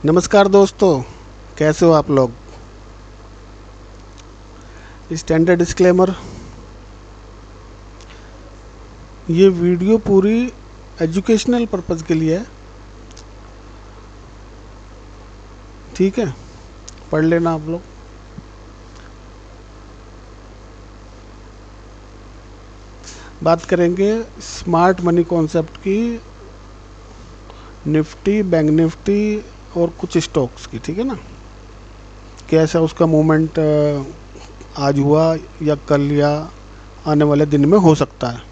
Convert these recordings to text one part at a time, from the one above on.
नमस्कार दोस्तों, कैसे हो आप लोग। स्टैंडर्ड डिस्क्लेमर, ये वीडियो पूरी एजुकेशनल पर्पज़ के लिए है, ठीक है। पढ़ लेना आप लोग। बात करेंगे स्मार्ट मनी कॉन्सेप्ट की, निफ्टी, बैंक निफ्टी और कुछ स्टॉक्स की, ठीक है ना। कैसा उसका मूवमेंट आज हुआ या कल या आने वाले दिन में हो सकता है।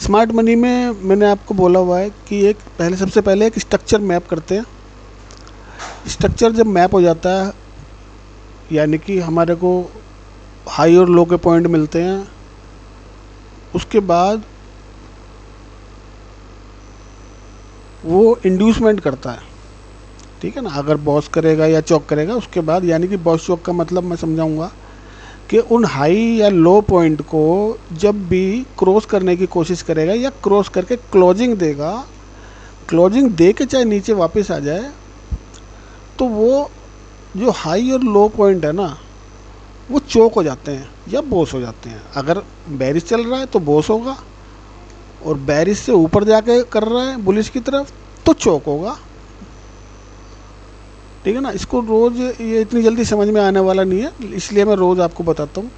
स्मार्ट मनी में मैंने आपको बोला हुआ है कि सबसे पहले एक स्ट्रक्चर मैप करते हैं। स्ट्रक्चर जब मैप हो जाता है, यानी कि हमारे को हाई और लो के पॉइंट मिलते हैं, उसके बाद वो इंड्यूसमेंट करता है, ठीक है ना। अगर बॉस करेगा या चौक करेगा, उसके बाद यानी कि बॉस चौक का मतलब मैं समझाऊंगा कि उन हाई या लो पॉइंट को जब भी क्रॉस करने की कोशिश करेगा या क्रॉस करके क्लोजिंग देगा, क्लोजिंग दे के चाहे नीचे वापस आ जाए, तो वो जो हाई और लो पॉइंट है ना, वो चौक हो जाते हैं या बॉस हो जाते हैं। अगर बेरिश चल रहा है तो बॉस होगा, और बेरिश से ऊपर जाके कर रहा है बुलिश की तरफ तो चौक होगा, ठीक है ना। इसको रोज़ ये इतनी जल्दी समझ में आने वाला नहीं है, इसलिए मैं रोज़ आपको बताता हूँ,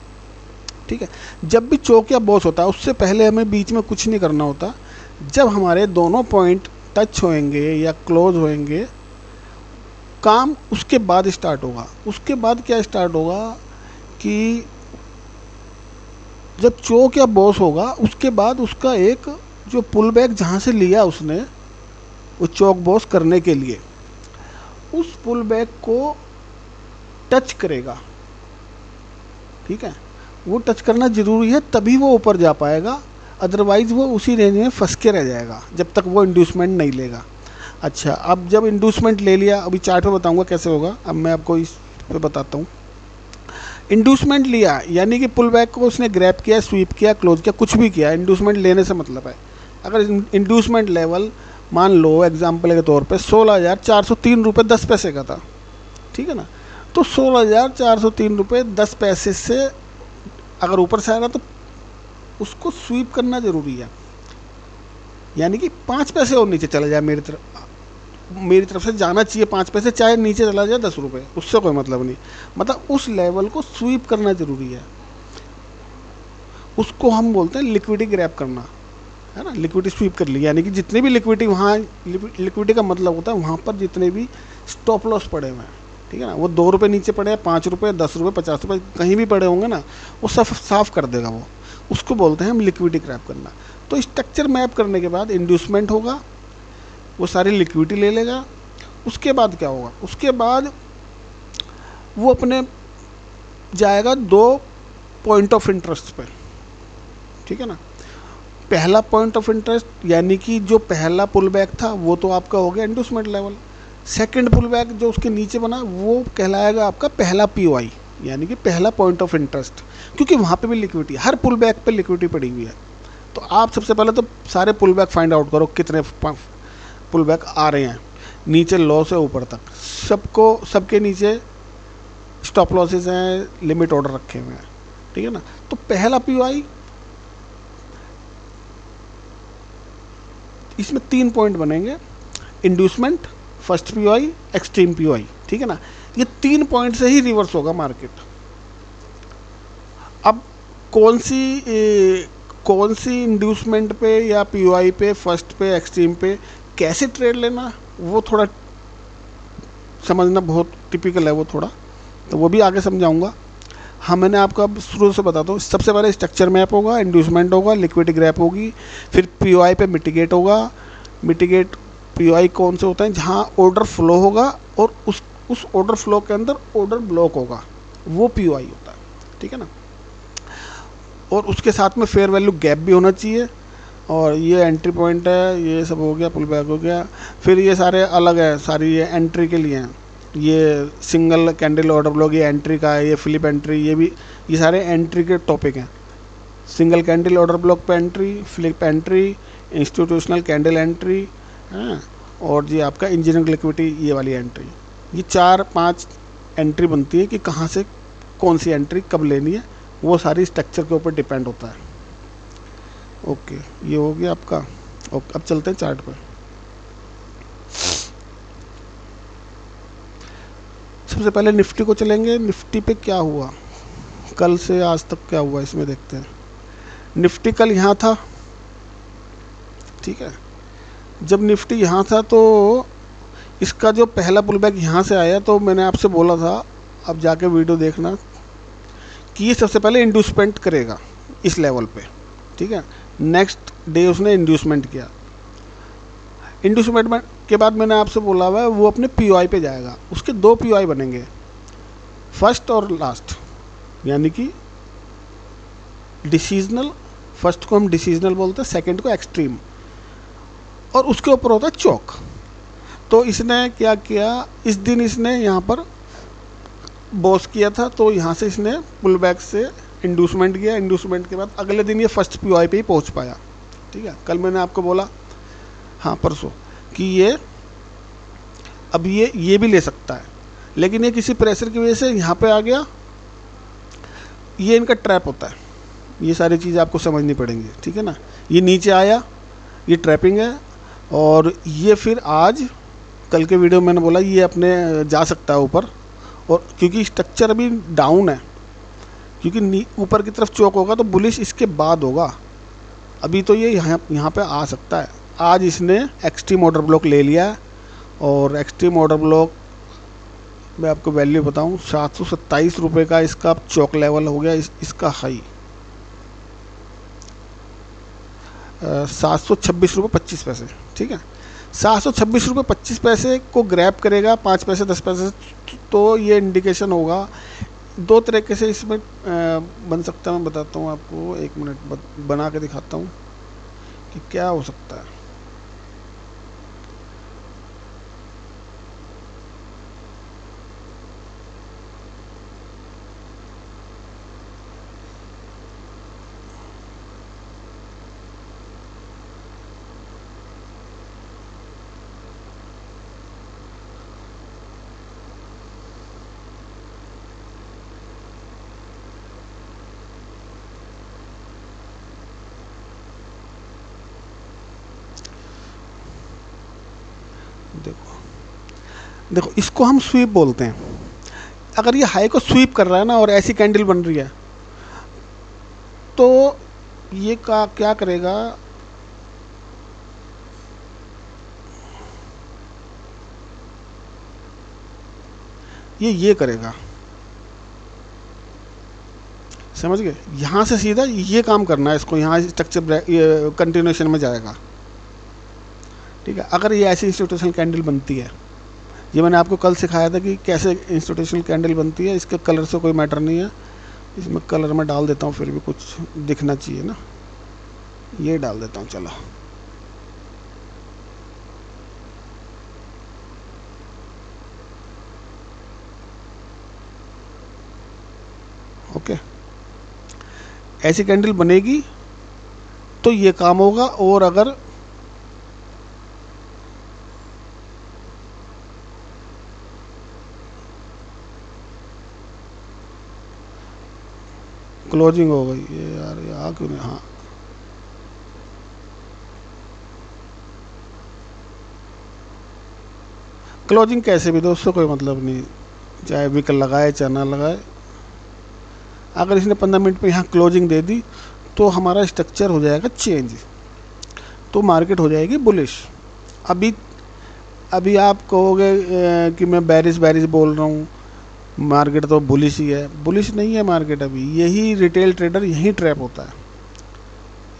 ठीक है। जब भी चौक या बॉस होता है, उससे पहले हमें बीच में कुछ नहीं करना होता। जब हमारे दोनों पॉइंट टच होएंगे या क्लोज होएंगे, काम उसके बाद स्टार्ट होगा। उसके बाद क्या स्टार्ट होगा कि जब चौक या बॉस होगा, उसके बाद उसका एक जो पुल बैक जहाँ से लिया उसने वो चौक बॉस करने के लिए, उस पुल बैक को टच करेगा, ठीक है। वो टच करना ज़रूरी है, तभी वो ऊपर जा पाएगा, अदरवाइज़ वो उसी रेंज में फंस के रह जाएगा जब तक वो इंड्यूसमेंट नहीं लेगा। अच्छा, अब जब इंड्यूसमेंट ले लिया, अभी चार्ट पे बताऊंगा कैसे होगा, अब मैं आपको इस पे बताता हूँ। इंड्यूसमेंट लिया यानी कि पुल बैक को उसने ग्रैब किया, स्वीप किया, क्लोज किया, कुछ भी किया। इंड्यूसमेंट लेने से मतलब है, अगर इंड्यूसमेंट लेवल मान लो एग्जाम्पल के तौर पे 16,403 रुपये 10 पैसे का था, ठीक है ना। तो 16,403 रुपये 10 पैसे से अगर ऊपर से आएगा तो उसको स्वीप करना ज़रूरी है, यानी कि 5 पैसे और नीचे चला जाए, मेरी तरफ से जाना चाहिए 5 पैसे, चाहे नीचे चला जाए 10 रुपये, उससे कोई मतलब नहीं। मतलब उस लेवल को स्वीप करना ज़रूरी है, उसको हम बोलते हैं लिक्विडिटी ग्रैब करना, है ना। लिक्विडिटी स्वीप कर ली, यानी कि जितनी भी लिक्विडिटी, वहाँ लिक्विडिटी का मतलब होता है वहाँ पर जितने भी स्टॉप लॉस पड़े हुए हैं, ठीक है ना। वो 2 रुपये नीचे पड़े हैं, 5 रुपये, 10 रुपये, 50 रुपये, कहीं भी पड़े होंगे ना, वो सब साफ कर देगा वो। उसको बोलते हैं हम लिक्विडिटी ग्रैब करना। तो स्ट्रक्चर मैप करने के बाद इंड्यूसमेंट होगा, वो सारी लिक्विडिटी ले लेगा। उसके बाद क्या होगा, उसके बाद वो अपने जाएगा 2 पॉइंट ऑफ इंटरेस्ट पे, ठीक है ना। पहला पॉइंट ऑफ इंटरेस्ट यानी कि जो पहला पुल बैक था वो तो आपका हो गया inducement level. Second pull back जो उसके नीचे बना वो कहलाएगा आपका पहला पीओआई, यानी कि पहला पॉइंट ऑफ इंटरेस्ट, क्योंकि वहाँ पे भी लिक्विडिटी, हर पुल बैक पे लिक्विडिटी पड़ी हुई है। तो आप सबसे पहले तो सारे पुल बैक फाइंड आउट करो, कितने पुल बैक आ रहे हैं नीचे लो से ऊपर तक। सबके नीचे स्टॉप लॉसेस हैं, लिमिट ऑर्डर रखे हुए हैं, ठीक है ना। तो पहला पीओआई, इसमें 3 पॉइंट बनेंगे, inducement, first POI, extreme POI, ठीक है ना। ये 3 पॉइंट से ही रिवर्स होगा मार्केट। अब कौन सी इंड्यूसमेंट पे या पीओआई पे, फर्स्ट पे, एक्सट्रीम पे कैसे ट्रेड लेना, वो थोड़ा समझना बहुत टिपिकल है, वो थोड़ा तो वो भी आगे समझाऊंगा। हाँ, मैंने आपको अब शुरू से बताता हूँ। सबसे पहले स्ट्रक्चर मैप होगा, इंड्यूसमेंट होगा, लिक्विडिटी ग्रैप होगी, फिर पीओआई पे मिटिगेट होगा। मिटिगेट पीओआई कौन से होता है, जहाँ ऑर्डर फ्लो होगा और उस ऑर्डर फ्लो के अंदर ऑर्डर ब्लॉक होगा, वो पीओआई होता है, ठीक है ना। और उसके साथ में फेयर वैल्यू गैप भी होना चाहिए। और ये एंट्री पॉइंट है, ये सब हो गया, पुल बैक हो गया। फिर ये सारे अलग है, सारी ये एंट्री के लिए हैं। ये सिंगल कैंडल ऑर्डर ब्लॉक ये एंट्री का है, ये फ्लिप एंट्री, ये सारे एंट्री के टॉपिक हैं। सिंगल कैंडल ऑर्डर ब्लॉक पे entry, flip entry, institutional candle entry, हाँ, और ये आपका इंजीनियरिंग लिक्विडिटी ये वाली एंट्री, ये 4-5 एंट्री बनती है कि कहाँ से कौन सी एंट्री कब लेनी है, वो सारी स्ट्रक्चर के ऊपर डिपेंड होता है। ओके, ये हो गया आपका। ओके, अब चलते हैं चार्ट पे। सबसे पहले निफ्टी को चलेंगे। निफ्टी पे क्या हुआ कल से आज तक, क्या हुआ इसमें देखते हैं। निफ्टी कल यहाँ था, ठीक है। जब निफ्टी यहाँ था तो इसका जो पहला पुल बैक यहाँ से आया, तो मैंने आपसे बोला था, अब जाके वीडियो देखना, कि ये सबसे पहले इंड्यूसमेंट करेगा इस लेवल पे, ठीक है। नेक्स्ट डे उसने इंड्यूसमेंट किया। इंड्यूसमेंट के बाद मैंने आपसे बोला हुआ है वो अपने पीओआई पे जाएगा। उसके 2 पीओआई बनेंगे, फर्स्ट और लास्ट, यानी कि डिसीजनल। फर्स्ट को हम डिसीजनल बोलते हैं, सेकंड को एक्सट्रीम, और उसके ऊपर होता है चौक। तो इसने क्या किया, इस दिन इसने यहाँ पर बॉस किया था, तो यहाँ से इसने पुल बैक से इंड्यूसमेंट किया। इंड्यूसमेंट के बाद अगले दिन ये फर्स्ट पीओआई पे ही पहुँच पाया, ठीक है। कल मैंने आपको बोला, हाँ परसों, कि ये अब ये भी ले सकता है, लेकिन ये किसी प्रेशर की वजह से यहाँ पे आ गया। ये इनका ट्रैप होता है, ये सारी चीज़ आपको समझनी पड़ेंगी, ठीक है ना। ये नीचे आया, ये ट्रैपिंग है, और ये फिर आज कल के वीडियो में मैंने बोला ये अपने जा सकता है ऊपर, और क्योंकि स्ट्रक्चर अभी डाउन है, क्योंकि ऊपर की तरफ चौक होगा तो बुलिश इसके बाद होगा। अभी तो ये यहाँ पे आ सकता है। आज इसने एक्सट्रीम ऑर्डर ब्लॉक ले लिया है, और एक्सट्रीम ऑर्डर ब्लॉक मैं आपको वैल्यू बताऊँ, 727 रुपये का इसका चौक लेवल हो गया। इसका हाई 726 रुपये 25 पैसे, ठीक है। 726 रुपये 25 पैसे को ग्रैब करेगा 5 पैसे 10 पैसे, तो ये इंडिकेशन होगा। 2 तरीके से इसमें बन सकता है, मैं बताता हूँ आपको, 1 मिनट बना के दिखाता हूँ कि क्या हो सकता है। देखो इसको हम स्वीप बोलते हैं। अगर ये हाई को स्वीप कर रहा है ना, और ऐसी कैंडल बन रही है, तो ये क्या करेगा, ये करेगा, समझ गए। यहाँ से सीधा ये काम करना है इसको, यहाँ स्ट्रक्चर कंटिन्यूएशन में जाएगा, ठीक है। अगर ये ऐसी इंस्टीट्यूशनल कैंडल बनती है, ये मैंने आपको कल सिखाया था कि कैसे इंस्टीट्यूशनल कैंडल बनती है। इसके कलर से कोई मैटर नहीं है, इसमें कलर मैं डाल देता हूँ, फिर भी कुछ दिखना चाहिए ना, ये डाल देता हूँ, चलो। ओके, ऐसी कैंडल बनेगी तो ये काम होगा। और अगर क्लोजिंग हो गई, ये यार यहाँ क्यों नहीं, हाँ क्लोजिंग कैसे भी दो, उससे कोई मतलब नहीं, चाहे विकल लगाए चाहे ना लगाए। अगर इसने 15 मिनट पे यहाँ क्लोजिंग दे दी तो हमारा स्ट्रक्चर हो जाएगा चेंज, तो मार्केट हो जाएगी बुलिश। अभी आप कहोगे कि मैं बैरिश बोल रहा हूँ, मार्केट तो बुलिश ही है। बुलिश नहीं है मार्केट अभी, यही रिटेल ट्रेडर यही ट्रैप होता है,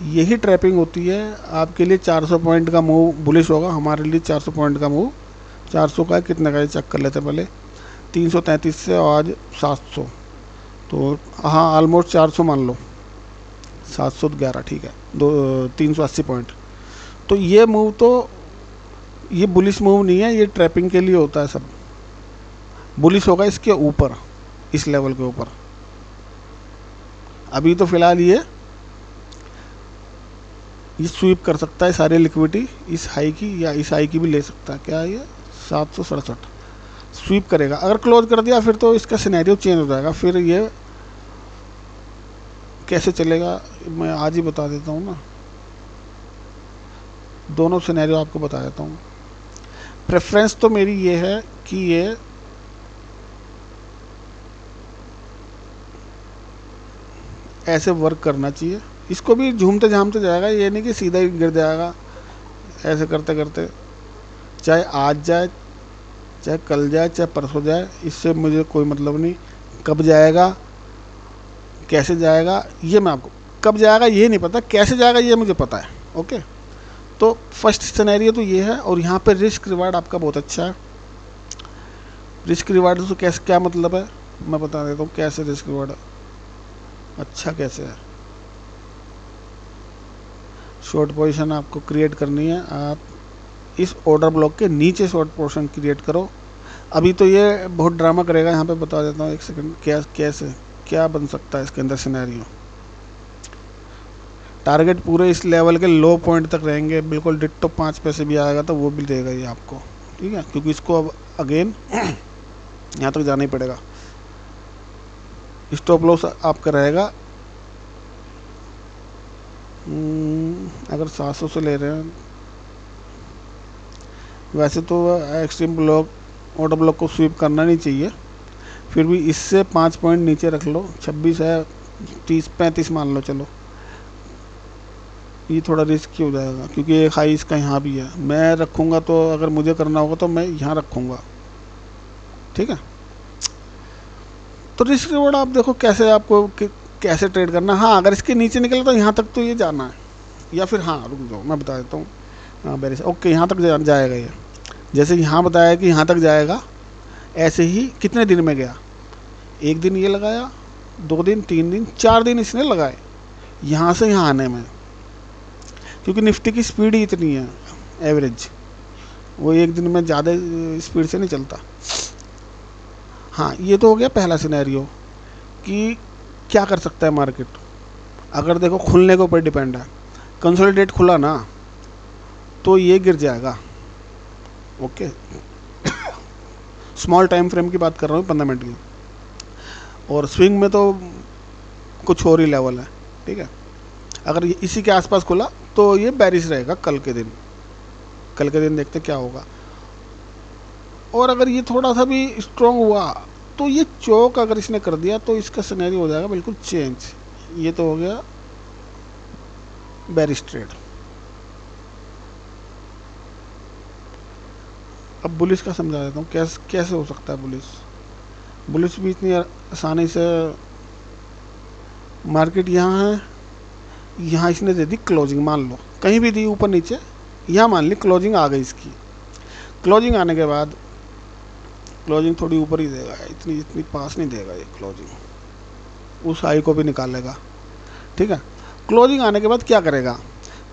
यही ट्रैपिंग होती है। आपके लिए 400 पॉइंट का मूव बुलिश होगा, हमारे लिए 400 पॉइंट का मूव 400 का कितने का, चेक कर लेते पहले। 333 से आज 700, तो हाँ ऑलमोस्ट 400 मान लो, 711, ठीक है, 380 पॉइंट। तो ये मूव तो ये बुलिश मूव नहीं है, ये ट्रैपिंग के लिए होता है सब। बुलिश होगा इसके ऊपर, इस लेवल के ऊपर। अभी तो फिलहाल ये ये स्वीप कर सकता है सारी लिक्विडिटी, इस हाई की या इस हाई की भी ले सकता है। क्या है ये 767 स्वीप करेगा। अगर क्लोज कर दिया फिर तो इसका सिनेरियो चेंज हो जाएगा। फिर ये कैसे चलेगा मैं आज ही बता देता हूँ ना, दोनों सिनेरियो आपको बता देता हूँ। प्रेफरेंस तो मेरी ये है कि ये ऐसे वर्क करना चाहिए। इसको भी झूमते झामते जाएगा, ये नहीं कि सीधा ही गिर जाएगा। ऐसे करते करते चाहे आज जाए, चाहे कल जाए, चाहे परसों जाए, इससे मुझे कोई मतलब नहीं। कब जाएगा, कैसे जाएगा, ये मैं आपको, कब जाएगा ये नहीं पता, कैसे जाएगा ये मुझे पता है। ओके, तो फर्स्ट सिनेरियो तो ये है। और यहाँ पे रिस्क रिवार्ड आपका बहुत अच्छा है। रिस्क रिवार्ड से कैसे, क्या मतलब है मैं बता देता हूँ कैसे रिस्क रिवार्ड अच्छा कैसे है। शॉर्ट पोजीशन आपको क्रिएट करनी है। आप इस ऑर्डर ब्लॉक के नीचे शॉर्ट पोजीशन क्रिएट करो। अभी तो ये बहुत ड्रामा करेगा, यहाँ पे बता देता हूँ एक सेकंड कैसे क्या बन सकता है इसके अंदर सिनेरियो। टारगेट पूरे इस लेवल के लो पॉइंट तक रहेंगे, बिल्कुल डिट्टो 5 पैसे भी आएगा तो वो भी देगा ये आपको, ठीक है, क्योंकि इसको अब अगेन यहाँ तक जाना ही पड़ेगा। स्टॉप लॉस आपका रहेगा अगर 700 से ले रहे हैं, वैसे तो एक्सट्रीम ब्लॉक ऑर्डर ब्लॉक को स्वीप करना नहीं चाहिए, फिर भी इससे 5 पॉइंट नीचे रख लो। 26 है, 30-35 मान लो, चलो ये थोड़ा रिस्की हो जाएगा क्योंकि एक हाई इसका यहाँ भी है। मैं रखूँगा तो अगर मुझे करना होगा तो मैं यहाँ रखूँगा, ठीक है। तो रिस्क रिवॉर्ड आप देखो कैसे आपको कैसे ट्रेड करना। हाँ, अगर इसके नीचे निकले तो यहाँ तक तो ये जाना है, या फिर हाँ रुक जाओ मैं बता देता हूँ। हाँ बेरिस ओके, यहाँ तक जाएगा ये। जैसे यहाँ बताया कि यहाँ तक जाएगा, ऐसे ही कितने दिन में गया, एक दिन ये लगाया, 2 दिन, 3 दिन, 4 दिन इसने लगाए यहाँ से यहाँ आने में, क्योंकि निफ्टी की स्पीड ही इतनी है एवरेज, वो एक दिन में ज़्यादा स्पीड से नहीं चलता। हाँ, ये तो हो गया पहला सिनेरियो कि क्या कर सकता है मार्केट। अगर देखो खुलने के ऊपर डिपेंड है, कंसोलिडेट खुला ना तो ये गिर जाएगा। ओके, स्मॉल टाइम फ्रेम की बात कर रहा हूँ, 15 मिनट की। और स्विंग में तो कुछ और ही लेवल है, ठीक है। अगर ये इसी के आसपास खुला तो ये बेरिश रहेगा कल के दिन। कल के दिन देखते क्या होगा। और अगर ये थोड़ा सा भी स्ट्रॉन्ग हुआ तो ये चौक अगर इसने कर दिया तो इसका सिनेरियो हो जाएगा बिल्कुल चेंज। ये तो हो गया बेरिश ट्रेड। अब बुलिश का समझा देता हूँ कैसे हो सकता है बुलिश भी इतनी आसानी से। मार्केट यहाँ है, यहाँ इसने दे दी क्लोजिंग, मान लो कहीं भी दी ऊपर नीचे, यहाँ मान ली क्लोजिंग आ गई इसकी। क्लोजिंग आने के बाद क्लोजिंग थोड़ी ऊपर ही देगा, इतनी पास नहीं देगा ये क्लोजिंग, उस हाई को भी निकालेगा, ठीक है। क्लोजिंग आने के बाद क्या करेगा,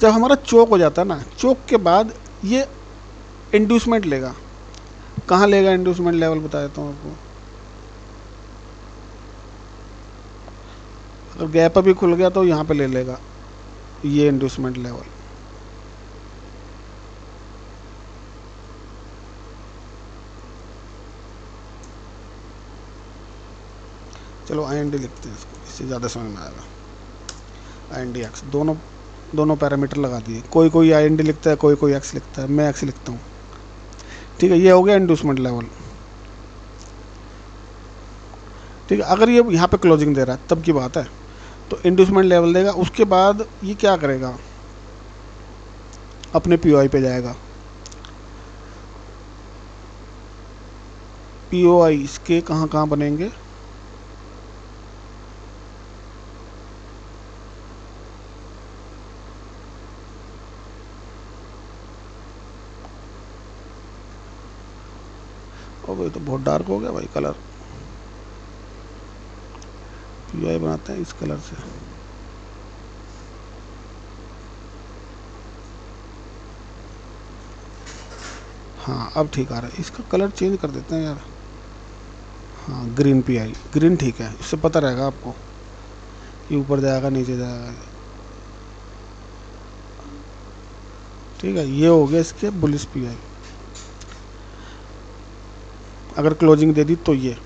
जब हमारा चोक हो जाता है ना, चोक के बाद ये इंड्यूसमेंट लेगा। कहाँ लेगा इंड्यूसमेंट लेवल बता देता हूँ आपको। अगर गैप अभी खुल गया तो यहाँ पे ले लेगा ये इंड्यूसमेंट लेवल। चलो IND लिखते हैं इसको, इससे ज़्यादा समझ में आएगा। IND X दोनों पैरामीटर लगा दिए। कोई IND लिखता है, कोई X लिखता है, मैं X लिखता हूँ, ठीक है। ये हो गया इंड्यूसमेंट लेवल, ठीक है। अगर ये यहाँ पे क्लोजिंग दे रहा है तब की बात है, तो इंड्यूसमेंट लेवल देगा। उसके बाद ये क्या करेगा, अपने POI पे जाएगा। POI इसके कहाँ बनेंगे, और भाई तो बहुत डार्क हो गया भाई कलर। POI बनाते हैं इस कलर से। हाँ अब ठीक आ रहा है, इसका कलर चेंज कर देते हैं यार। हाँ ग्रीन PI, ग्रीन ठीक है, इससे पता रहेगा आपको कि ऊपर जाएगा नीचे जाएगा। ठीक है, ये हो गया इसके बुलिश पीआई। अगर क्लोजिंग दे दी तो ये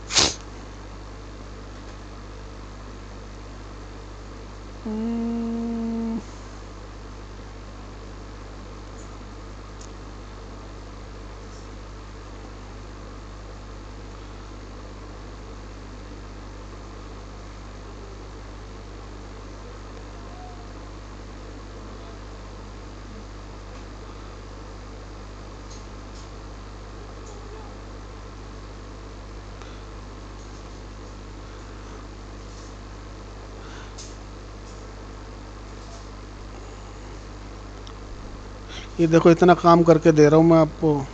ये देखो इतना काम करके दे रहा हूँ मैं आपको।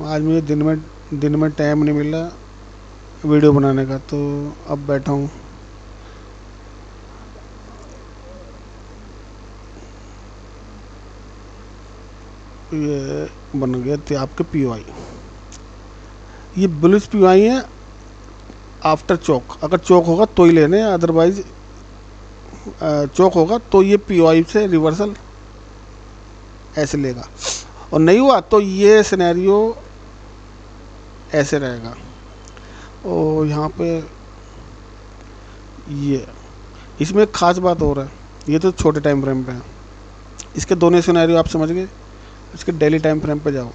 आज मुझे दिन में टाइम नहीं मिला वीडियो बनाने का, तो अब बैठा हूँ। ये बन गए थे आपके पीओआई। ये बुलिश पीओआई है आफ्टर चौक। अगर चौक होगा तो ही लेने, अदरवाइज चौक होगा तो ये पीओआई से रिवर्सल ऐसे लेगा, और नहीं हुआ तो ये सिनेरियो ऐसे रहेगा। और यहाँ पे ये इसमें एक खास बात हो रहा है, ये तो छोटे टाइम फ्रेम पे है, इसके दोनों सिनेरियो आप समझ गए। इसके डेली टाइम फ्रेम पे जाओ,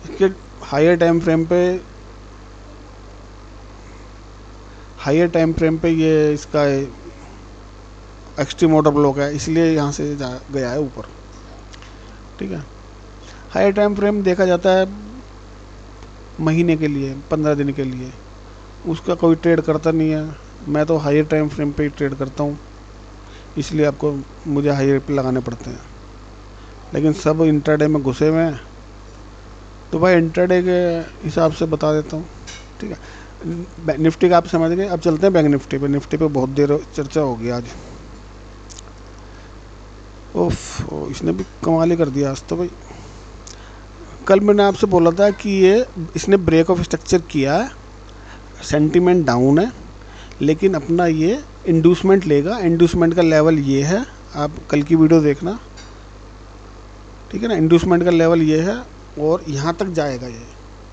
इसके हायर टाइम फ्रेम पे ये इसका एक्सट्रीम ऑर्डर ब्लॉक है, इसलिए यहाँ से गया है ऊपर। ठीक है, हायर टाइम फ्रेम देखा जाता है महीने के लिए, 15 दिन के लिए, उसका कोई ट्रेड करता नहीं है। मैं तो हायर टाइम फ्रेम पे ही ट्रेड करता हूँ, इसलिए आपको मुझे हायर पे लगाने पड़ते हैं। लेकिन सब इंट्राडे में घुसे हुए हैं, तो भाई इंट्राडे के हिसाब से बता देता हूँ। ठीक है, निफ्टी का आप समझ गए। अब चलते हैं बैंक निफ्टी पे। निफ्टी पे बहुत देर चर्चा होगी आज। ओफ, इसने भी कमाल ही कर दिया आज तो भाई। कल मैंने आपसे बोला था कि ये इसने ब्रेक ऑफ स्ट्रक्चर किया है, सेंटीमेंट डाउन है, लेकिन अपना ये इंड्यूसमेंट लेगा। इंड्यूसमेंट का लेवल ये है, आप कल की वीडियो देखना। ठीक है ना, इंड्यूसमेंट का लेवल ये है और यहाँ तक जाएगा ये।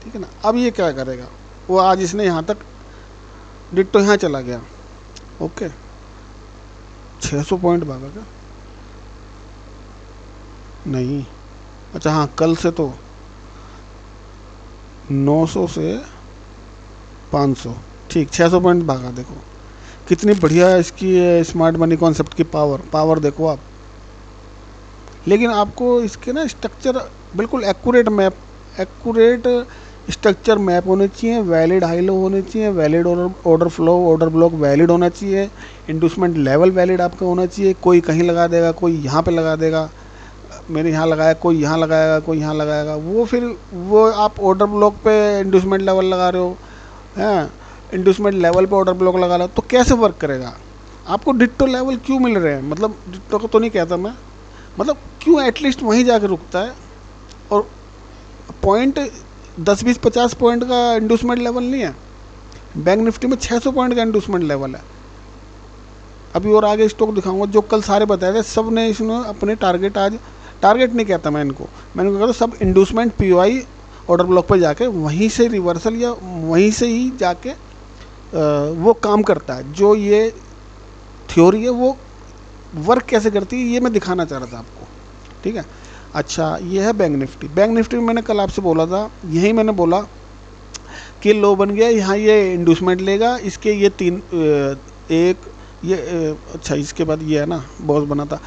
ठीक है ना, अब ये क्या करेगा, वो आज इसने यहाँ तक डिट्टो यहाँ चला गया। ओके, 600 पॉइंट भागा क्या? नहीं, अच्छा हाँ, कल से तो 900 से 500, ठीक 600 पॉइंट भागा। देखो कितनी बढ़िया इसकी स्मार्ट मनी कॉन्सेप्ट की पावर देखो आप। लेकिन आपको इसके ना स्ट्रक्चर बिल्कुल एक्यूरेट स्ट्रक्चर मैप होने चाहिए, वैलिड हाई लो होने चाहिए, valid order flow order block valid होना चाहिए, इंड्यूसमेंट लेवल वैलिड आपका होना चाहिए। कोई कहीं लगा देगा, कोई यहाँ पे लगा देगा, मैंने यहाँ लगाया, कोई यहाँ लगाएगा, कोई यहाँ लगाएगा, वो आप ऑर्डर ब्लॉक पे इंड्यूसमेंट लेवल लगा रहे हो, हैं इंड्यूसमेंट लेवल पे ऑर्डर ब्लॉक लगा रहे हो, तो कैसे वर्क करेगा? आपको डिट्टो लेवल क्यों मिल रहे हैं? मतलब डिट्टो को तो नहीं कहता मैं, मतलब क्यों एटलीस्ट वहीं जाकर रुकता है? और पॉइंट 10-20-50 पॉइंट का इंड्यूसमेंट लेवल नहीं है। बैंक निफ्टी में 600 पॉइंट का इंड्यूसमेंट लेवल है। अभी और आगे स्टॉक दिखाऊंगा जो कल सारे बताए थे, सब ने इसने अपने टारगेट नहीं कहता मैं इनको, मैंने कहता सब इंड्यूसमेंट पीओआई ऑर्डर ब्लॉक पर जाके वहीं से रिवर्सल या वहीं से ही जाके वो काम करता है। जो ये थ्योरी है वो वर्क कैसे करती है ये मैं दिखाना चाह रहा था आपको। ठीक है, अच्छा ये है बैंक निफ्टी। बैंक निफ्टी में मैंने कल आपसे बोला था, यही मैंने बोला कि लो बन गया, यहाँ ये इंड्यूसमेंट लेगा, इसके ये अच्छा इसके बाद ये है ना बॉस बना था,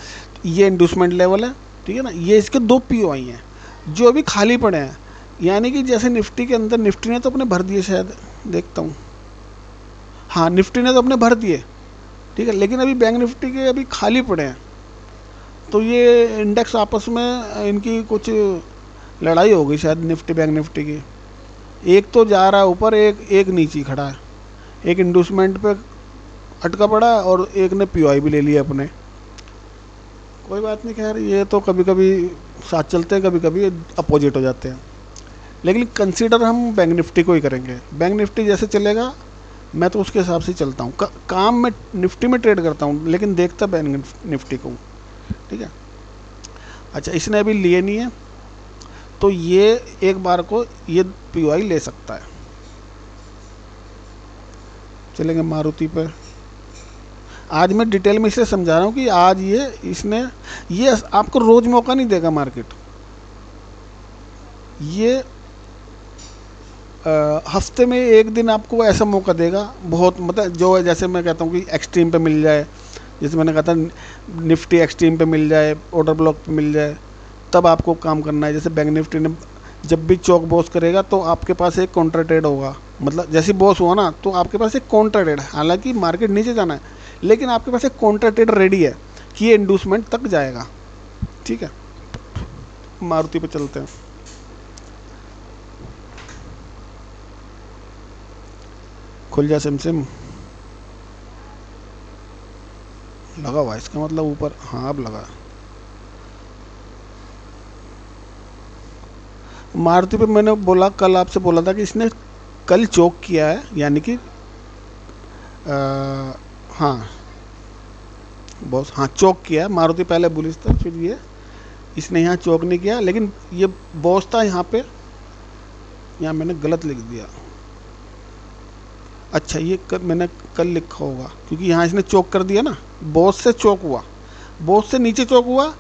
ये इंड्यूसमेंट लेवल है। ठीक है ना, ये इसके 2 पीओआई हैं जो अभी खाली पड़े हैं, यानी कि जैसे निफ्टी के अंदर निफ्टी ने तो अपने भर दिए, शायद देखता हूँ, हाँ निफ्टी ने तो अपने भर दिए। ठीक है, लेकिन अभी बैंक निफ्टी के अभी खाली पड़े हैं, तो ये इंडेक्स आपस में इनकी कुछ लड़ाई हो गई शायद निफ्टी बैंक निफ्टी की। एक तो जा रहा है ऊपर, एक नीचे खड़ा है, एक इंड्यूसमेंट पे अटका पड़ा है और एक ने पीओआई भी ले लिया अपने। कोई बात नहीं, खैर ये तो कभी कभी साथ चलते हैं, कभी कभी अपोजिट हो जाते हैं, लेकिन कंसीडर हम बैंक निफ्टी को ही करेंगे। बैंक निफ्टी जैसे चलेगा मैं तो उसके हिसाब से चलता हूँ। काम में निफ्टी में ट्रेड करता हूँ, लेकिन देखता बैंक निफ्टी को। ठीक है, अच्छा, इसने अभी लिए नहीं है, तो ये एक बार को ये पीवाई ले सकता है। चलेंगे मारुति पे। आज मैं डिटेल में इसे समझा रहा हूँ कि आज ये आपको रोज मौका नहीं देगा मार्केट। ये हफ्ते में एक दिन आपको ऐसा मौका देगा, बहुत मतलब जो है, जैसे मैं कहता हूँ कि एक्सट्रीम पे मिल जाए, जैसे मैंने कहा था निफ्टी एक्सट्रीम पे मिल जाए, ऑर्डर ब्लॉक पे मिल जाए, तब आपको काम करना है। जैसे बैंक निफ्टी ने जब भी चौक बॉस करेगा तो आपके पास एक काउंटर ट्रेड होगा, मतलब जैसे बॉस हुआ ना तो आपके पास एक काउंटर ट्रेड है, हालांकि मार्केट नीचे जाना है लेकिन आपके पास एक काउंटर ट्रेड रेडी है कि ये इंडूसमेंट तक जाएगा। ठीक है, मारुति पे चलते हैं। खुल जा सिम लगा हुआ इसका मतलब ऊपर, हाँ अब लगा। मारुति पे मैंने बोला, कल आपसे बोला था कि इसने कल चोक किया है, यानी कि हाँ बॉस, हाँ चोक किया है। मारुति पहले बुलिश था, फिर ये इसने यहाँ चोक नहीं किया, लेकिन ये बॉस था यहाँ पे, यहाँ मैंने गलत लिख दिया। अच्छा, ये मैंने कल लिखा होगा क्योंकि यहाँ इसने चोक कर दिया ना, बॉस से चोक हुआ, बॉस से नीचे चोक हुआ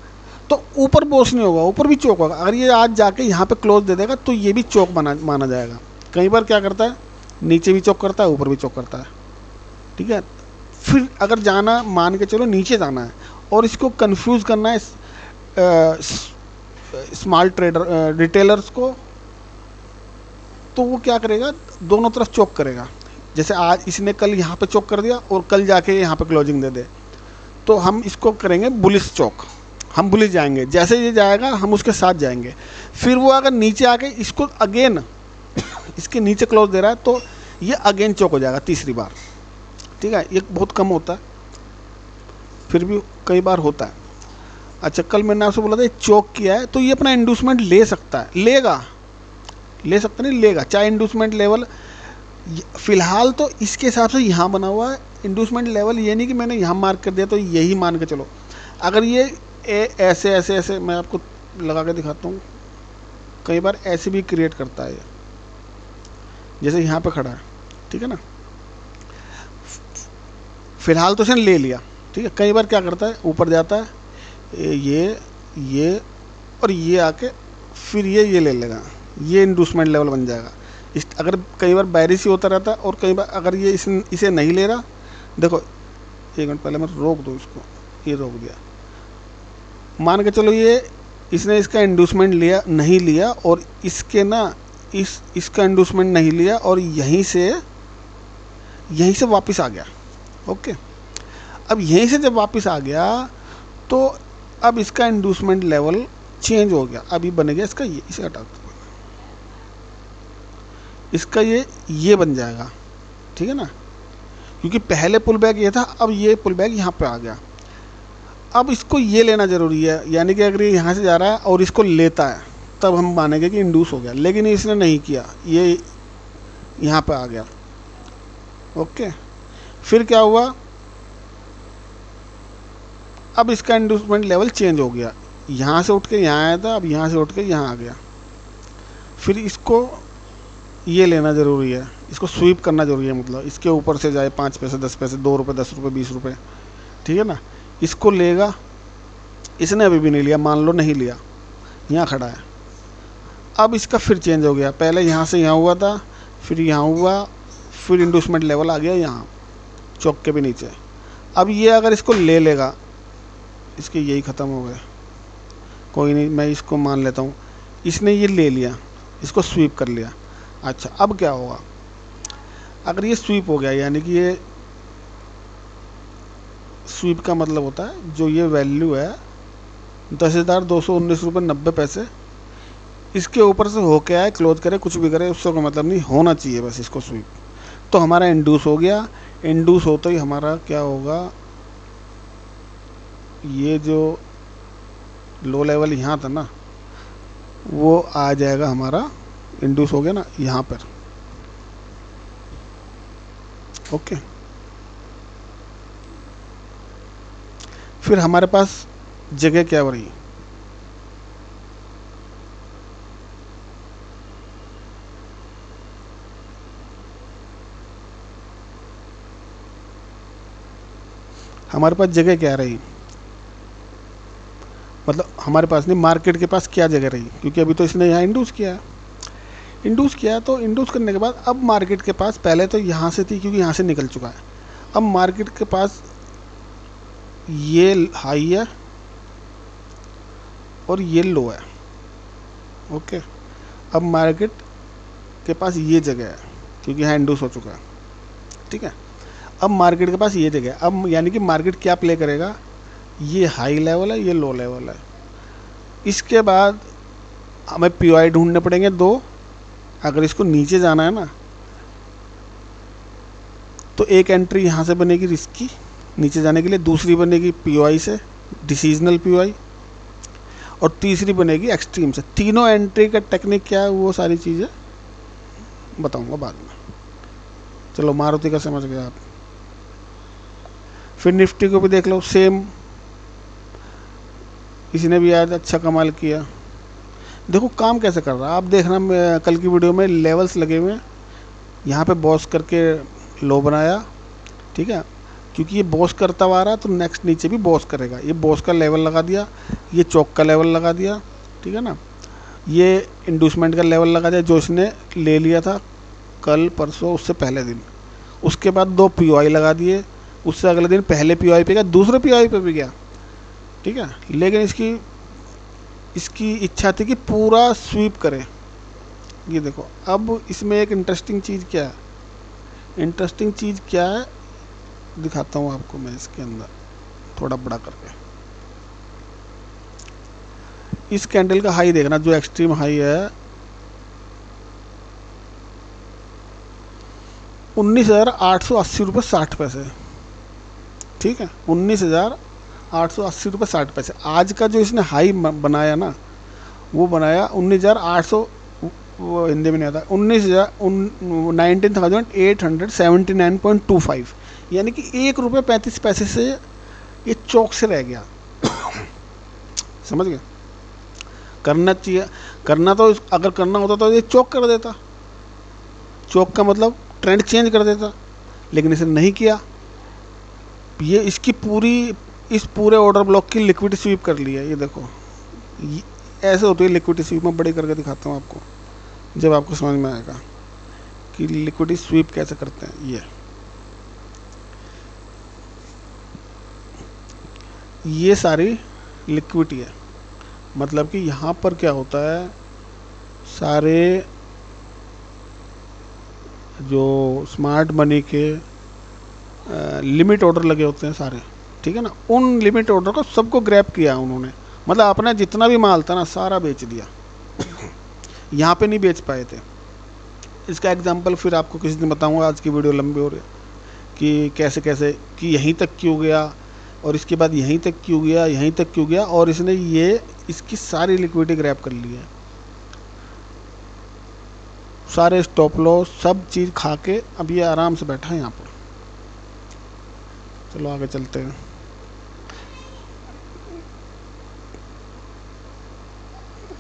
तो ऊपर बॉस नहीं होगा, ऊपर भी चोक होगा। अगर ये आज जाके यहाँ पे क्लोज दे देगा तो ये भी चोक माना जाएगा। कई बार क्या करता है, नीचे भी चोक करता है, ऊपर भी चोक करता है। ठीक है, फिर अगर जाना, मान के चलो नीचे जाना है और इसको कंफ्यूज करना है स्मॉल ट्रेडर रिटेलर्स को, तो वो क्या करेगा, दोनों तरफ चोक करेगा। जैसे आज इसने कल यहाँ पे चोक कर दिया और कल जाके यहाँ पे क्लोजिंग दे दे, तो हम इसको करेंगे बुलिश चोक, हम बुलिश जाएंगे, जैसे ये जाएगा हम उसके साथ जाएंगे। फिर वो अगर नीचे आके इसको अगेन इसके नीचे क्लोज दे रहा है तो ये अगेन चोक हो जाएगा तीसरी बार। ठीक है, ये बहुत कम होता है, फिर भी कई बार होता है। अच्छा, कल मैंने आपसे बोला था चोक किया है तो ये अपना इंडूसमेंट ले सकता है, ले सकता नहीं, लेगा। चाहे इंडूसमेंट लेवल फिलहाल तो इसके हिसाब से यहाँ बना हुआ है इंडूसमेंट लेवल, ये नहीं कि मैंने यहाँ मार्क कर दिया तो यही मान के चलो। अगर ये ऐसे ऐसे ऐसे मैं आपको लगा के दिखाता हूँ, कई बार ऐसे भी क्रिएट करता है ये, जैसे यहाँ पे खड़ा है। ठीक है ना, फिलहाल तो इसने ले लिया। ठीक है, कई बार क्या करता है, ऊपर जाता है ये और ये आके फिर ये ले लेगा, ये इंडूसमेंट लेवल बन जाएगा। अगर कई बार बैरिश ही होता रहता है और कई बार अगर ये इसे नहीं ले रहा, देखो एक मिनट पहले मैं रोक दूँ इसको, ये रोक दिया, मान के चलो ये इसने इसका इंडूसमेंट लिया नहीं लिया और इसके ना इसका इंडूसमेंट नहीं लिया और यहीं से वापस आ गया। ओके, अब यहीं से जब वापस आ गया तो अब इसका इंडूसमेंट लेवल चेंज हो गया। अभी बन गया इसका ये, इसे हटा दो, इसका ये बन जाएगा। ठीक है ना, क्योंकि पहले पुल बैक ये था, अब ये पुल बैक यहाँ पे आ गया। अब इसको ये लेना ज़रूरी है, यानी कि अगर ये यहाँ से जा रहा है और इसको लेता है तब हम मानेंगे कि इंडूस हो गया, लेकिन इसने नहीं किया, ये यहाँ पे आ गया। ओके, फिर क्या हुआ, अब इसका इंडूसमेंट लेवल चेंज हो गया, यहाँ से उठ के यहाँ आया था, अब यहाँ से उठ के यहाँ आ गया। फिर इसको ये लेना ज़रूरी है, इसको स्वीप करना ज़रूरी है, मतलब इसके ऊपर से जाए 5 पैसे 10 पैसे 2 रुपये 10 रुपये 20 रुपये। ठीक है ना, इसको लेगा, इसने अभी भी नहीं लिया, मान लो नहीं लिया, यहाँ खड़ा है। अब इसका फिर चेंज हो गया, पहले यहाँ से यहाँ हुआ था, फिर यहाँ हुआ, फिर इंडूसमेंट लेवल आ गया यहाँ चौक के भी नीचे। अब ये अगर इसको ले लेगा, इसके यही ख़त्म हो गए, कोई नहीं, मैं इसको मान लेता हूँ, इसने ये ले लिया, इसको स्वीप कर लिया। अच्छा, अब क्या होगा, अगर ये स्वीप हो गया, यानी कि ये स्वीप का मतलब होता है जो ये वैल्यू है 10,219 रुपये 90 पैसे, इसके ऊपर से होके आए, क्लोज करे, कुछ भी करे, उससे कोई मतलब नहीं, होना चाहिए बस इसको स्वीप, तो हमारा इंडूस हो गया। इंडूस होते ही हमारा क्या होगा, ये जो लो लेवल यहाँ था ना वो आ जाएगा, हमारा इंडूस हो गया ना यहाँ पर। ओके, फिर हमारे पास जगह क्या हो रही है, हमारे पास जगह क्या रही, मतलब हमारे पास नहीं, मार्केट के पास क्या जगह रही, क्योंकि अभी तो इसने यहाँ इंड्यूस किया है। इंड्यूस किया तो इंड्यूस करने के बाद अब मार्केट के पास, पहले तो यहाँ से थी क्योंकि यहाँ से निकल चुका है, अब मार्केट के पास ये हाई है और ये लो है। ओके, अब मार्केट के पास ये जगह है क्योंकि यहाँ इंड्यूस हो चुका है। ठीक है, अब मार्केट के पास ये जगह है, अब यानी कि मार्केट क्या प्ले करेगा, ये हाई लेवल है, ये लो लेवल है। इसके बाद हमें पीओआई ढूंढने पड़ेंगे दो। अगर इसको नीचे जाना है ना, तो एक एंट्री यहाँ से बनेगी रिस्क की नीचे जाने के लिए, दूसरी बनेगी पीओआई से डिसीजनल पीओआई, और तीसरी बनेगी एक्सट्रीम से। तीनों एंट्री का टेक्निक क्या है वो सारी चीज़ें बताऊंगा बाद में। चलो मारुति का समझ गए आप। फिर निफ्टी को भी देख लो, सेम, इसने भी आज अच्छा कमाल किया। देखो काम कैसे कर रहा है आप देखना, कल की वीडियो में लेवल्स लगे हुए हैं, यहाँ पे बॉस करके लो बनाया। ठीक है, क्योंकि ये बॉस करता हुआ आ रहा है तो नेक्स्ट नीचे भी बॉस करेगा। ये बॉस का लेवल लगा दिया, ये चौक का लेवल लगा दिया। ठीक है ना, ये इंड्यूसमेंट का लेवल लगा दिया जो इसने ले लिया था कल परसों उससे पहले दिन। उसके बाद दो पीओआई लगा दिए, उससे अगले दिन पहले पीओआई पे गया, दूसरे पीओआई पे भी गया। ठीक है, लेकिन इसकी इच्छा थी कि पूरा स्वीप करे। ये देखो, अब इसमें एक इंटरेस्टिंग चीज़ क्या है, इंटरेस्टिंग चीज़ क्या है दिखाता हूँ आपको मैं इसके अंदर थोड़ा बड़ा करके। इस कैंडल का हाई देखना, जो एक्सट्रीम हाई है 19,880 रुपये 60 पैसे। ठीक है, 19,880 रुपये 60 पैसे। आज का जो इसने हाई बनाया ना, वो बनाया 19,800, वो हिंदी में नहीं आता, 19,879.25, यानी कि 1 रुपये 35 पैसे से ये चौक से रह गया। समझ गए, करना चाहिए, करना तो अगर करना होता तो ये चौक कर देता, चौक का मतलब ट्रेंड चेंज कर देता, लेकिन इसने नहीं किया। ये इसकी इस पूरे ऑर्डर ब्लॉक की लिक्विडिटी स्वीप कर ली है। ये देखो, ऐसे होती है लिक्विडिटी स्वीप। मैं बड़ी करके दिखाता हूँ आपको, जब आपको समझ में आएगा कि लिक्विडिटी स्वीप कैसे करते हैं। ये सारी लिक्विडिटी है, मतलब कि यहाँ पर क्या होता है, सारे जो स्मार्ट मनी के लिमिट ऑर्डर लगे होते हैं सारे, ठीक है ना, उन लिमिट ऑर्डर को सबको ग्रैब किया उन्होंने, मतलब अपना जितना भी माल था ना सारा बेच दिया। यहाँ पे नहीं बेच पाए थे। इसका एग्जांपल फिर आपको किसी दिन बताऊंगा, आज की वीडियो लंबी हो रही है, कि कैसे कैसे कि यहीं तक क्यों गया और इसके बाद यहीं तक क्यों गया, यहीं तक क्यों गया, और इसने इसकी सारी लिक्विडिटी ग्रैब कर ली है, सारे स्टॉप लॉस सब चीज़ खा के अब ये आराम से बैठा है यहाँ पर। चलो आगे चलते हैं।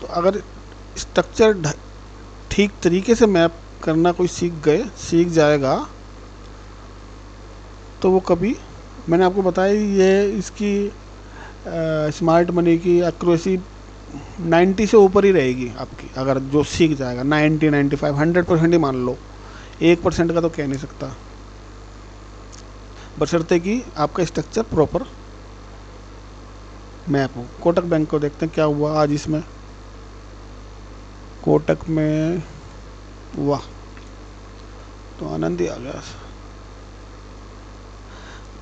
तो अगर स्ट्रक्चर ठीक तरीके से मैप करना कोई सीख जाएगा तो वो कभी, मैंने आपको बताया ये इसकी स्मार्ट मनी की एक्यूरेसी 90 से ऊपर ही रहेगी आपकी, अगर जो सीख जाएगा 90, 95, 100% ही मान लो, 1% का तो कह नहीं सकता, बशर्ते कि आपका स्ट्रक्चर प्रॉपर मैप हो। कोटक बैंक को देखते हैं क्या हुआ आज इसमें। कोटक में वाह, तो आनंद ही आ गया।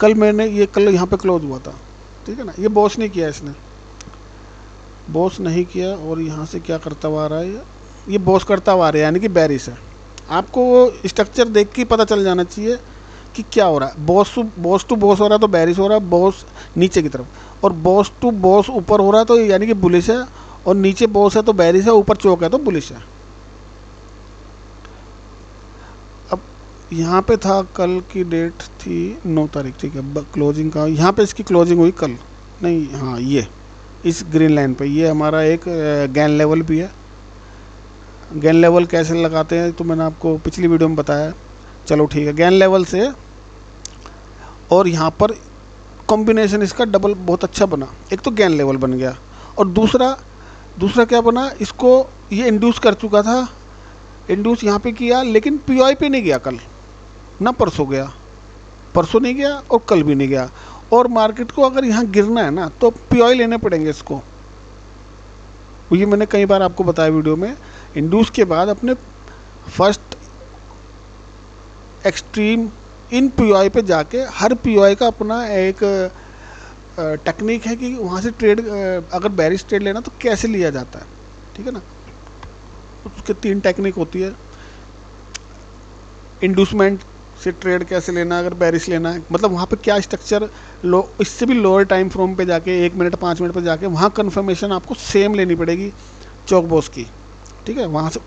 कल यहाँ पे क्लोज हुआ था, ठीक है ना, ये बॉस नहीं किया, इसने बॉस नहीं किया, और यहाँ से क्या करता हुआ आ रहा है, ये बॉस करता हुआ आ रहा है, यानी कि बेरिश है। आपको स्ट्रक्चर देख के पता चल जाना चाहिए कि क्या हो रहा है। बॉस टू बॉस हो रहा है तो बेरिश हो रहा है, बॉस नीचे की तरफ, और बॉस टू बॉस ऊपर हो रहा है तो यानी कि बुलिश है, और नीचे बॉस है तो बेरिश है, ऊपर चौक है तो बुलिश है। अब यहाँ पे था, कल की डेट थी 9 तारीख, ठीक है, क्लोजिंग का, यहाँ पे इसकी क्लोजिंग हुई कल, नहीं हाँ, ये इस ग्रीन लाइन पे ये हमारा एक गैन लेवल भी है। गैन लेवल कैसे लगाते हैं तो मैंने आपको पिछली वीडियो में बताया। चलो ठीक है, गैन लेवल से और यहाँ पर कॉम्बिनेशन इसका डबल बहुत अच्छा बना। एक तो गेन लेवल बन गया, और दूसरा दूसरा क्या बना, इसको ये इंड्यूस कर चुका था, इंड्यूस यहाँ पे किया, लेकिन पीओआई पे नहीं गया कल, ना परसों गया, परसों नहीं गया और कल भी नहीं गया। और मार्केट को अगर यहाँ गिरना है ना तो पीओआई लेने पड़ेंगे इसको। ये मैंने कई बार आपको बताया वीडियो में, इंड्यूस के बाद अपने फर्स्ट एक्सट्रीम इन पीओआई पे जाके, हर पीओआई का अपना एक टेक्निक है कि वहाँ से ट्रेड, अगर बेरिश ट्रेड लेना तो कैसे लिया जाता है, ठीक है ना। उसके 3 टेक्निक होती है। इंड्यूसमेंट से ट्रेड कैसे लेना, अगर बेरिश लेना है, मतलब वहाँ पे क्या स्ट्रक्चर, लो इससे भी लोअर टाइम फ्रेम पे जाके 1 मिनट 5 मिनट पे जाके वहाँ कन्फर्मेशन आपको सेम लेनी पड़ेगी चौक बॉस की, ठीक है। वहाँ से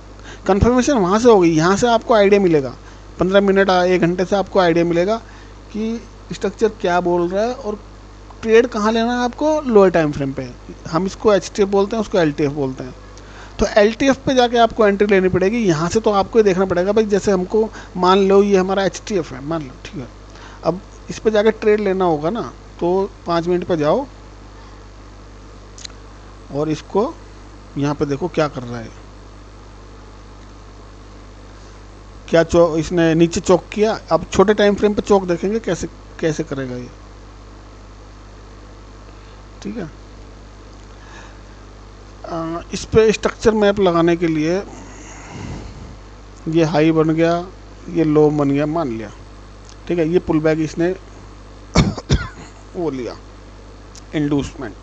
कन्फर्मेशन वहाँ से होगी, यहाँ से आपको आइडिया मिलेगा, 15 मिनट 1 घंटे से आपको आइडिया मिलेगा कि स्ट्रक्चर क्या बोल रहा है और ट्रेड कहाँ लेना है आपको, लोअर टाइम फ्रेम पे। हम इसको एचटीएफ बोलते हैं, उसको एलटीएफ बोलते हैं। तो एलटीएफ पे जाके आपको एंट्री लेनी पड़ेगी। यहाँ से तो आपको ये देखना पड़ेगा भाई, जैसे हमको मान लो ये हमारा एचटीएफ है, मान लो, ठीक है। अब इस पे जाके ट्रेड लेना होगा ना, तो 5 मिनट पे जाओ और इसको यहाँ पे देखो क्या कर रहा है, क्या इसने नीचे चौक किया। अब छोटे टाइम फ्रेम पे चौक देखेंगे कैसे कैसे करेगा ये, ठीक है। इस पे स्ट्रक्चर मैप लगाने के लिए ये हाई बन गया, ये लो बन गया, मान लिया, ठीक है। ये पुल बैक इसने वो लिया, इंड्यूसमेंट,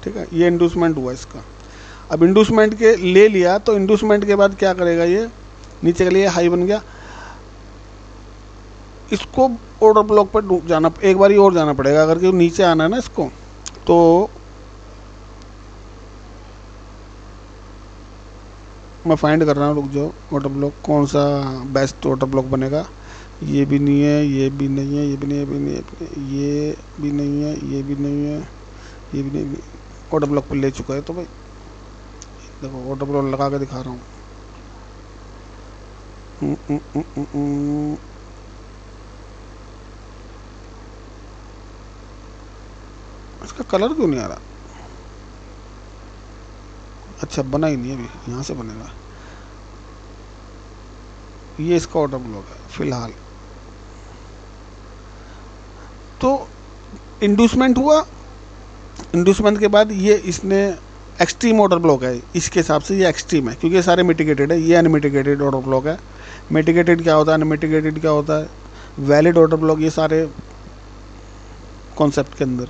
ठीक है। ये इंड्यूसमेंट हुआ इसका। अब इंड्यूसमेंट के ले लिया तो इंड्यूसमेंट के बाद क्या करेगा, ये नीचे के लिए हाई बन गया, इसको ऑर्डर ब्लॉक पर जाना, एक बार और जाना पड़ेगा अगर क्यों नीचे आना है ना इसको। तो मैं फाइंड कर रहा हूँ, रुक जाओ। ऑर्डर ब्लॉक कौन सा बेस्ट ऑर्डर ब्लॉक बनेगा, ये भी नहीं है, ये भी नहीं है, ये भी नहीं है, ये भी नहीं है, ये भी नहीं है, ये भी नहीं। ऑर्डर ब्लॉक पर ले चुका है, तो भाई देखो ऑर्डर ब्लॉक लगा के दिखा रहा हूँ। इसका कलर क्यों नहीं आ रहा, अच्छा बना ही नहीं है अभी, यहाँ से बनेगा। ये इसका ऑर्डर ब्लॉक है फिलहाल। तो इंड्यूसमेंट हुआ, इंड्यूसमेंट के बाद ये इसने एक्सट्रीम ऑर्डर ब्लॉक है, इसके हिसाब से ये एक्सट्रीम है क्योंकि ये सारे मिटिगेटेड है। ये अनमिटिगेटेड ऑर्डर ब्लॉक है। मिटिगेटेड क्या होता है, अनमिटिगेटेड क्या होता है, वैलिड ऑर्डर ब्लॉक, ये सारे कॉन्सेप्ट के अंदर।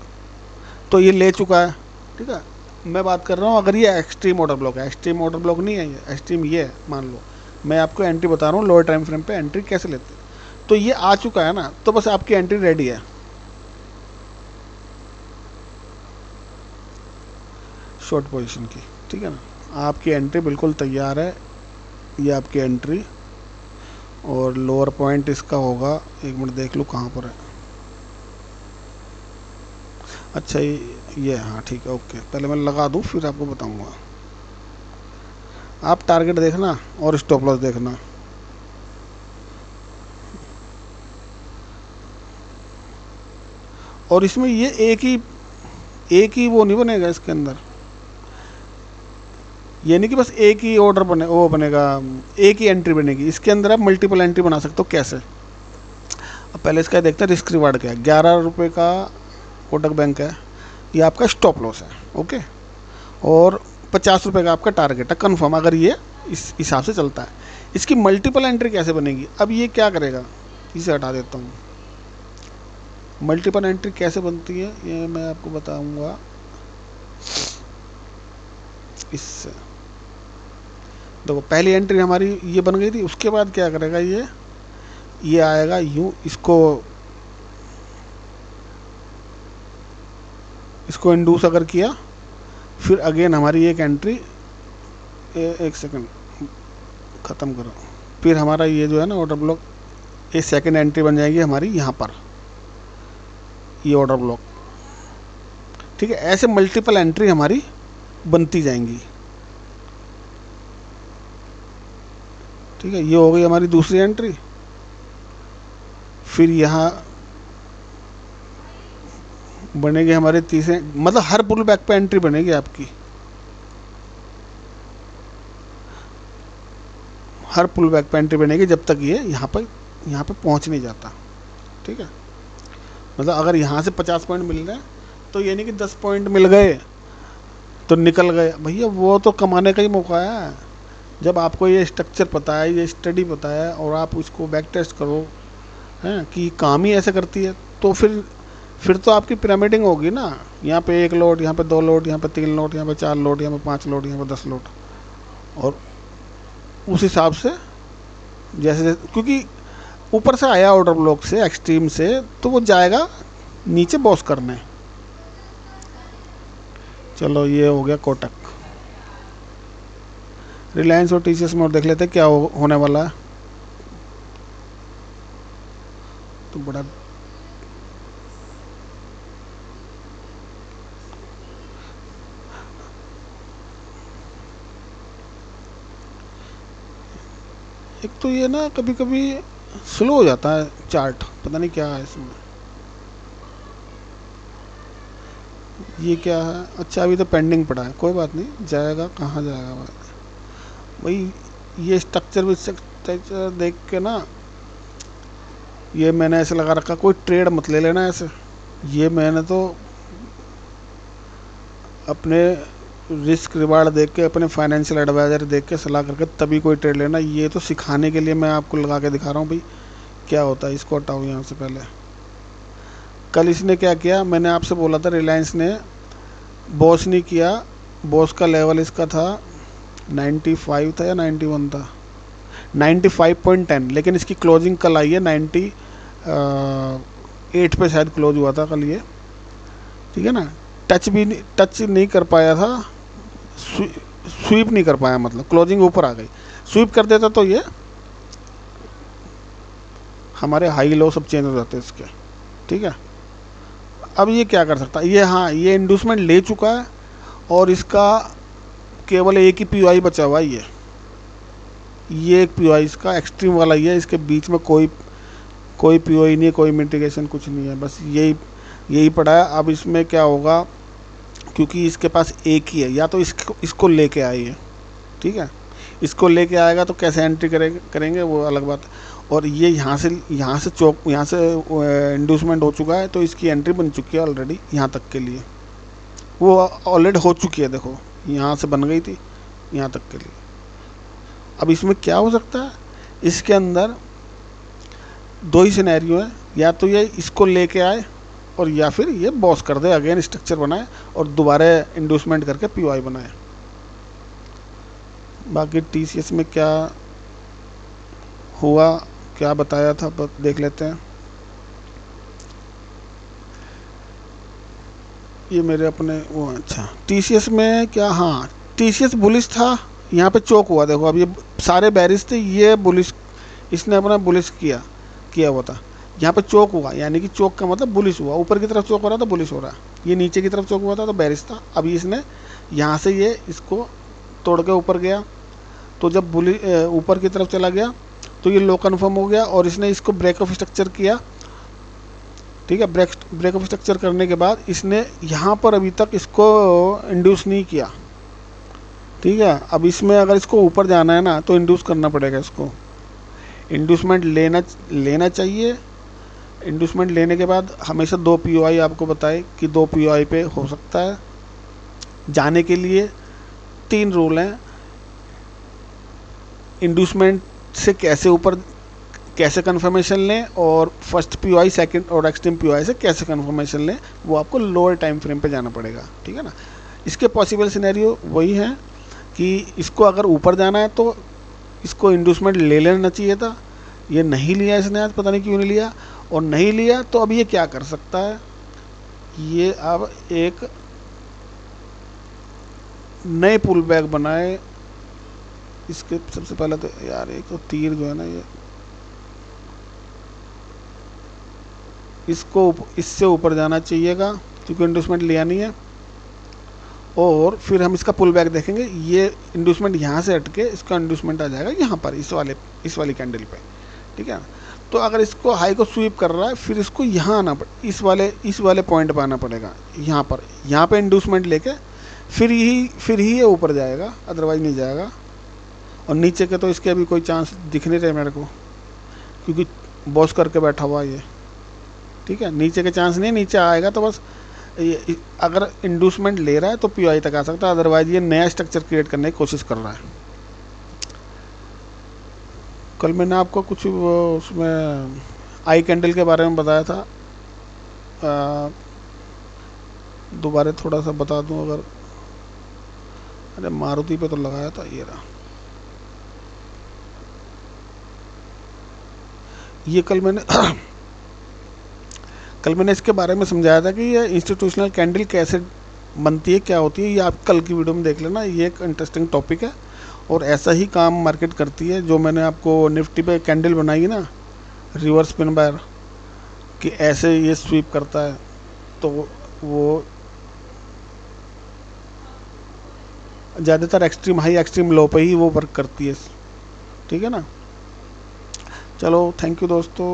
तो ये ले चुका है, ठीक है। मैं बात कर रहा हूँ अगर ये एक्सट्रीम ऑर्डर ब्लॉक है, एक्सट्रीम ऑर्डर ब्लॉक नहीं है, ये एक्सट्रीम ये है मान लो। मैं आपको एंट्री बता रहा हूँ लोअर टाइम फ्रेम पे एंट्री कैसे लेते हैं। तो ये आ चुका है ना, तो बस आपकी एंट्री रेडी है शॉर्ट पोजीशन की, ठीक है ना। आपकी एंट्री बिल्कुल तैयार है, ये आपकी एंट्री। और लोअर पॉइंट इसका होगा, 1 मिनट देख लूँ कहाँ पर है। अच्छा ये हाँ ठीक है, ओके। पहले मैं लगा दूँ फिर आपको बताऊंगा। आप टारगेट देखना और स्टॉप लॉस देखना। और इसमें ये एक ही वो नहीं बनेगा इसके अंदर, ये नहीं कि बस एक ही ऑर्डर बने वो बनेगा, एक ही एंट्री बनेगी। इसके अंदर आप मल्टीपल एंट्री बना सकते हो। कैसे, अब पहले इसका देखते हैं रिस्क रिवार्ड क्या है। 11 रुपये का कोटक बैंक है, ये आपका स्टॉप लॉस है, ओके। और 50 रुपये का आपका टारगेट है कन्फर्म, अगर ये इस हिसाब से चलता है। इसकी मल्टीपल एंट्री कैसे बनेगी, अब ये क्या करेगा, इसे हटा देता हूँ। मल्टीपल एंट्री कैसे बनती है ये मैं आपको बताऊंगा इससे। देखो पहली एंट्री हमारी ये बन गई थी, उसके बाद क्या करेगा, ये आएगा यूं, इसको इंड्यूस अगर किया, फिर अगेन हमारी एक एंट्री, एक सेकंड ख़त्म करो, फिर हमारा ये जो है ना ऑर्डर ब्लॉक, ये सेकंड एंट्री बन जाएगी हमारी यहाँ पर, ये ऑर्डर ब्लॉक, ठीक है। ऐसे मल्टीपल एंट्री हमारी बनती जाएंगी, ठीक है। ये हो गई हमारी दूसरी एंट्री। फिर यहाँ बनेगी हमारी तीसरे, मतलब हर पुल बैक पे एंट्री बनेगी आपकी, हर पुल बैक पे एंट्री बनेगी जब तक ये यहाँ पे पहुँच नहीं जाता। ठीक है, मतलब अगर यहाँ से 50 पॉइंट मिल रहे हैं तो ये नहीं कि 10 पॉइंट मिल गए तो निकल गए, भैया वो तो कमाने का ही मौका है। जब आपको ये स्ट्रक्चर पता है, ये स्टडी पता है, और आप उसको बैक टेस्ट करो हैं कि काम ही ऐसे करती है, तो फिर तो आपकी पिरामिडिंग होगी ना। यहाँ पे 1 लोड, यहाँ पे 2 लोड, यहाँ पे 3 लोड, यहाँ पे 4 लोड, यहाँ पे 5 लोड, यहाँ पे 10 लोड, और उस हिसाब से जैसे क्योंकि ऊपर से आया ऑर्डर ब्लॉक से, एक्सट्रीम से, तो वो जाएगा नीचे बॉस करने। चलो ये हो गया कोटक। रिलायंस और टीसीएस में और देख लेते हैं क्या होने वाला है। तो बड़ा एक तो ये ना कभी कभी स्लो हो जाता है चार्ट, पता नहीं क्या है इसमें। ये क्या है, अच्छा अभी तो पेंडिंग पड़ा है, कोई बात नहीं, जाएगा कहाँ जाएगा भाई। ये स्ट्रक्चर भी स्ट्रक्चर देख के ना, ये मैंने ऐसे लगा रखा, कोई ट्रेड मत ले लेना ऐसे। ये मैंने तो अपने रिस्क रिवार्ड देख के, अपने फाइनेंशियल एडवाइज़र देख के सलाह करके तभी कोई ट्रेड लेना। ये तो सिखाने के लिए मैं आपको लगा के दिखा रहा हूँ भाई क्या होता है। इसको हटाओ यहाँ से पहले। कल इसने क्या किया, मैंने आपसे बोला था रिलायंस ने बॉस नहीं किया, बॉस का लेवल इसका था 95 था या 91 था, 95.10, लेकिन इसकी क्लोजिंग कल आई है 98 पे शायद क्लोज हुआ था कल ये। ठीक है ना, टच नहीं कर पाया था, स्वीप नहीं कर पाया, मतलब क्लोजिंग ऊपर आ गई। स्वीप कर देता तो ये हमारे हाई लो सब चेंज हो जाते इसके। ठीक है, अब ये क्या कर सकता है ये, हाँ ये इंड्यूसमेंट ले चुका है और इसका केवल एक ही पीओआई बचा हुआ है। ये एक पीओआई इसका एक्सट्रीम वाला ही है, इसके बीच में कोई पीओआई नहीं है, कोई मिटिगेशन कुछ नहीं है, बस यही पड़ा है। अब इसमें क्या होगा, क्योंकि इसके पास एक ही है, या तो इसको लेके आइए। ठीक है, इसको लेके आएगा तो कैसे एंट्री करेंगे वो अलग बात है। और ये यहाँ से इंड्यूसमेंट हो चुका है, तो इसकी एंट्री बन चुकी है ऑलरेडी, यहाँ तक के लिए वो ऑलरेडी हो चुकी है। देखो यहाँ से बन गई थी यहाँ तक के लिए। अब इसमें क्या हो सकता है, इसके अंदर 2 ही सिनेरियो है, या तो ये इसको लेके आए और या फिर ये बॉस कर दे, अगेन स्ट्रक्चर बनाए और दोबारा इंड्यूसमेंट करके पीओआई बनाए। बाकी टीसीएस में क्या हुआ, क्या बताया था, देख लेते हैं। ये मेरे अपने वो, अच्छा टीसीएस में क्या, हाँ टीसीएस बुलिश था, यहाँ पे चोक हुआ। देखो अब ये सारे बैरिस थे, ये बुलिश, इसने अपना बुलिश किया हुआ था, यहाँ पे चोक हुआ, यानी कि चोक का मतलब बुलिश हुआ। ऊपर की तरफ चोक हो रहा था, बुलिश हो रहा है। ये नीचे की तरफ चोक हुआ था तो बैरिस था। अभी इसने यहाँ से ये इसको तोड़ के ऊपर गया, तो जब ऊपर की तरफ चला गया तो ये लो कन्फर्म हो गया और इसने इसको ब्रेक ऑफ स्ट्रक्चर किया। ठीक है, ब्रेक ऑफ स्ट्रक्चर करने के बाद इसने यहाँ पर अभी तक इसको इंड्यूस नहीं किया। ठीक है, अब इसमें अगर इसको ऊपर जाना है ना तो इंड्यूस करना पड़ेगा इसको, इंड्यूसमेंट लेना चाहिए। इंड्यूसमेंट लेने के बाद हमेशा 2 पीओआई आपको बताए कि 2 पीओआई पे हो सकता है। जाने के लिए 3 रूल हैं, इंड्यूसमेंट से कैसे कंफर्मेशन लें, और फर्स्ट पीओआई, सेकंड और एक्सट्रीम पीओआई से कैसे कंफर्मेशन लें, वो आपको लोअर टाइम फ्रेम पे जाना पड़ेगा। ठीक है ना, इसके पॉसिबल सिनेरियो वही हैं कि इसको अगर ऊपर जाना है तो इसको इंड्यूसमेंट ले लेना चाहिए था, ये नहीं लिया इसने, आज पता नहीं क्यों नहीं लिया। और नहीं लिया तो अब ये क्या कर सकता है, ये अब एक नए पुल बैक बनाए। इसके सबसे पहले तो यार एक तो तीर जो है ना, ये इसको इससे ऊपर जाना चाहिएगा क्योंकि इंड्यूसमेंट लिया नहीं है। और फिर हम इसका पुल बैक देखेंगे, ये इंड्यूसमेंट यहाँ से हट के इसका इंड्यूसमेंट आ जाएगा यहाँ पर, इस वाली कैंडल पे। ठीक है, तो अगर इसको हाई को स्वीप कर रहा है, फिर इसको यहाँ आना पड़े, इस वाले पॉइंट पर आना पड़ेगा, यहाँ पे इंड्यूसमेंट लेके फिर ही ये ऊपर जाएगा, अदरवाइज नहीं जाएगा। और नीचे के तो इसके अभी कोई चांस दिख नहीं रहे मेरे को, क्योंकि बॉस करके बैठा हुआ ये, ठीक है। नीचे के चांस नहीं, नीचे आएगा तो बस ये अगर इंड्यूसमेंट ले रहा है तो पीओआई तक आ सकता है, अदरवाइज ये नया स्ट्रक्चर क्रिएट करने की कोशिश कर रहा है। कल मैंने आपको कुछ उसमें आई कैंडल के बारे में बताया था, दोबारा थोड़ा सा बता दूं अगर, अरे मारुति पे तो लगाया था, ये रहा, ये कल मैंने इसके बारे में समझाया था कि ये इंस्टीट्यूशनल कैंडल कैसे बनती है, क्या होती है, ये आप कल की वीडियो में देख लेना, ये एक इंटरेस्टिंग टॉपिक है। और ऐसा ही काम मार्केट करती है, जो मैंने आपको निफ्टी पे कैंडल बनाई ना रिवर्स पिन बार, कि ऐसे ये स्वीप करता है, तो वो ज़्यादातर एक्सट्रीम हाई एक्सट्रीम लो पे ही वो वर्क करती है, ठीक है ना। चलो थैंक यू दोस्तों।